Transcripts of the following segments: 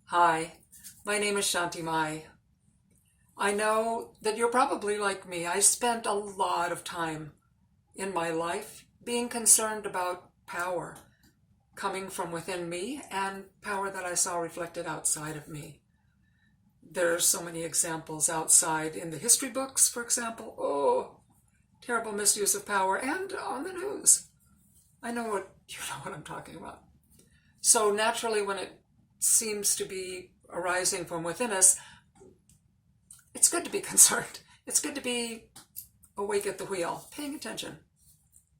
Hi, my name is Shanti Mai. I know that you're probably like me. I spent a lot of time in my life being concerned about power coming from within me and power that I saw reflected outside of me. There are so many examples outside in the history books, for example. Oh, terrible misuse of power, and on the news. I know what you know what I'm talking about. So naturally, when it seems to be arising from within us, it's good to be concerned. It's good to be awake at the wheel, paying attention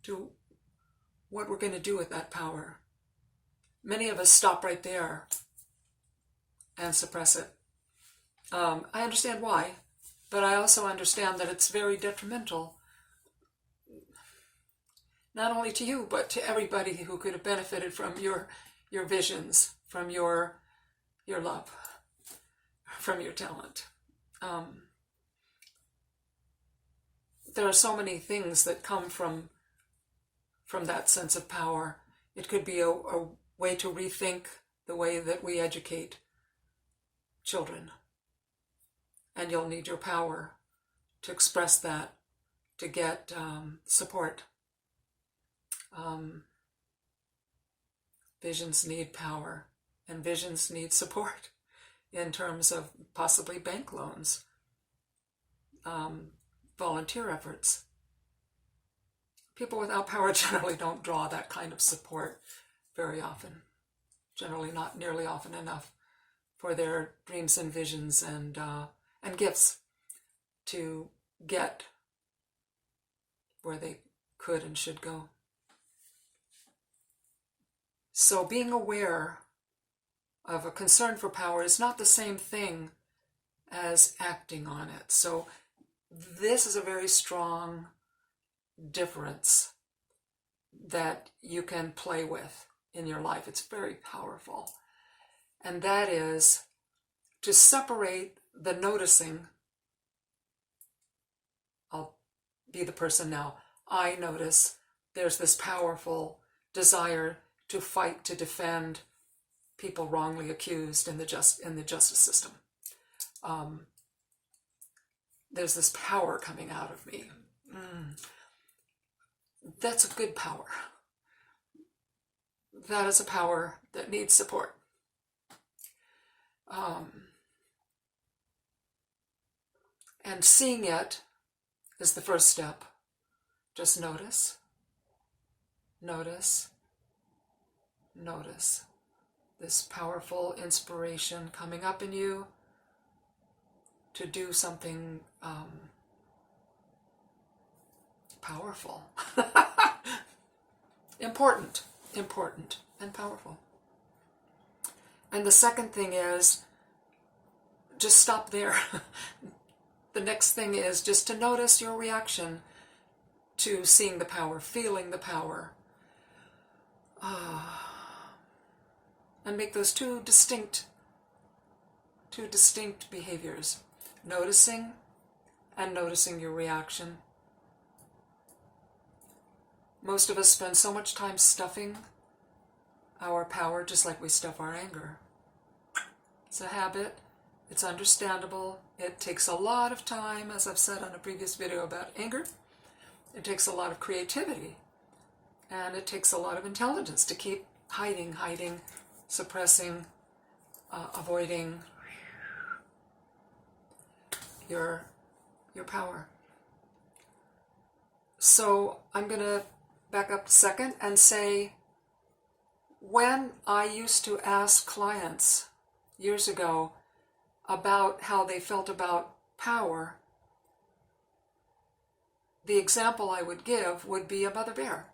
to what we're going to do with that power. Many of us stop right there and suppress it. I understand why, but I also understand that it's very detrimental, not only to you, but to everybody who could have benefited from your visions, from your love, from your talent. There are so many things that come from that sense of power. It could be a way to rethink the way that we educate children. And you'll need your power to express that, to get support. Visions need power, and visions need support in terms of possibly bank loans, volunteer efforts. People without power generally don't draw that kind of support very often, generally not nearly often enough for their dreams and visions and gifts to get where they could and should go. So being aware of a concern for power is not the same thing as acting on it. So this is a very strong difference that you can play with in your life. It's very powerful. And that is to separate the noticing. I'll be the person now. I notice there's this powerful desire to fight, to defend people wrongly accused in the justice system. There's this power coming out of me. That's a good power. That is a power that needs support. And seeing it is the first step. Just notice, notice, notice this powerful inspiration coming up in you to do something powerful. Important, and powerful. And the second thing is, just stop there. The next thing is just to notice your reaction to seeing the power, feeling the power. And make those two distinct behaviors. Noticing and noticing your reaction. Most of us spend so much time stuffing our power just like we stuff our anger. It's a habit. It's understandable. It takes a lot of time, as I've said on a previous video about anger. It takes a lot of creativity. And it takes a lot of intelligence to keep hiding, suppressing, avoiding your power. So I'm going to back up a second and say, when I used to ask clients years ago about how they felt about power, the example I would give would be a mother bear.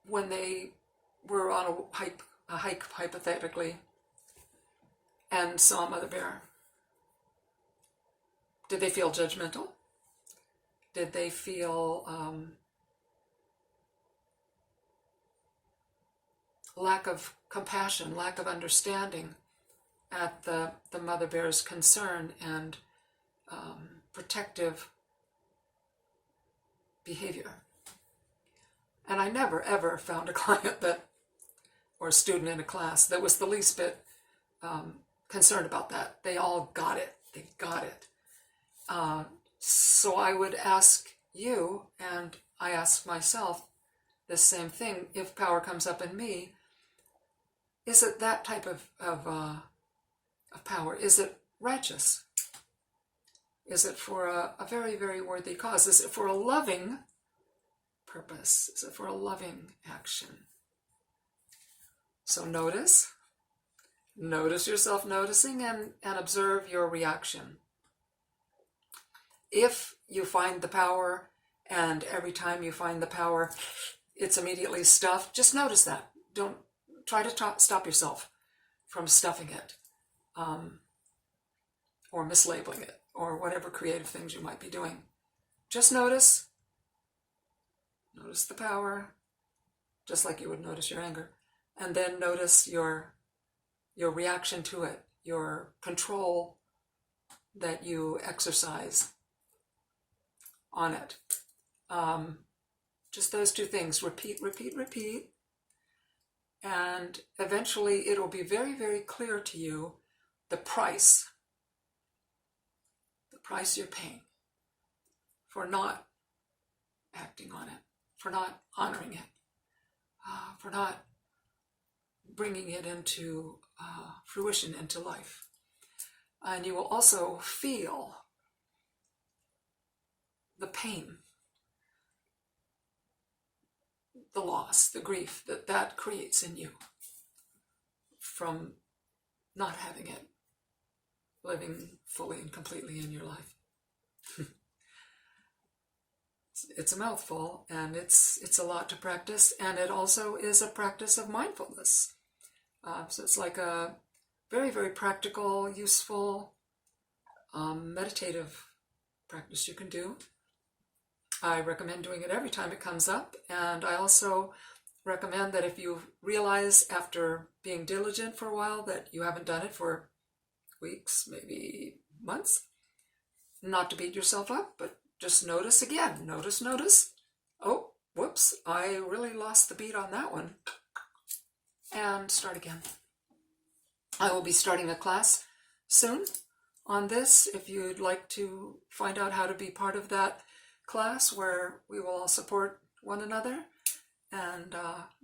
When they were on a hike hypothetically, and saw a mother bear, did they feel judgmental? Did they feel lack of compassion, lack of understanding at the mother bear's concern and protective behavior? And I never, ever found a client that or a student in a class that was the least bit concerned about that. They all got it. They got it. So I would ask you, and I ask myself the same thing, if power comes up in me, is it that type of power? Is it righteous? Is it for a very, very worthy cause? Is it for a loving purpose? Is it for a loving action? So notice yourself noticing, and observe your reaction. If you find the power, and every time you find the power, it's immediately stuffed, just notice that. Don't try to stop yourself from stuffing it, or mislabeling it, or whatever creative things you might be doing. Just notice the power, just like you would notice your anger, and then notice your reaction to it, your control that you exercise on it. Just those two things. Repeat, repeat, repeat. And eventually it will be very, very clear to you the price you're paying for not acting on it, for not honoring it, for not bringing it into fruition, into life. And you will also feel the pain, the loss, the grief that creates in you from not having it living fully and completely in your life. It's a mouthful, and it's a lot to practice, and it also is a practice of mindfulness. So it's like a very, very practical, useful, meditative practice you can do. I recommend doing it every time it comes up, and I also recommend that if you realize after being diligent for a while that you haven't done it for weeks, maybe months, not to beat yourself up, but just notice again. Notice. Oh, whoops, I really lost the beat on that one. And start again. I will be starting a class soon on this. If you'd like to find out how to be part of that class, where we will all support one another and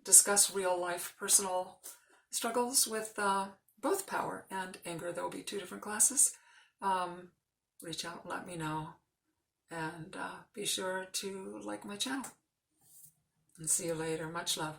discuss real life personal struggles with both power and anger. There will be 2 different classes. Reach out and let me know. And be sure to like my channel. And see you later. Much love.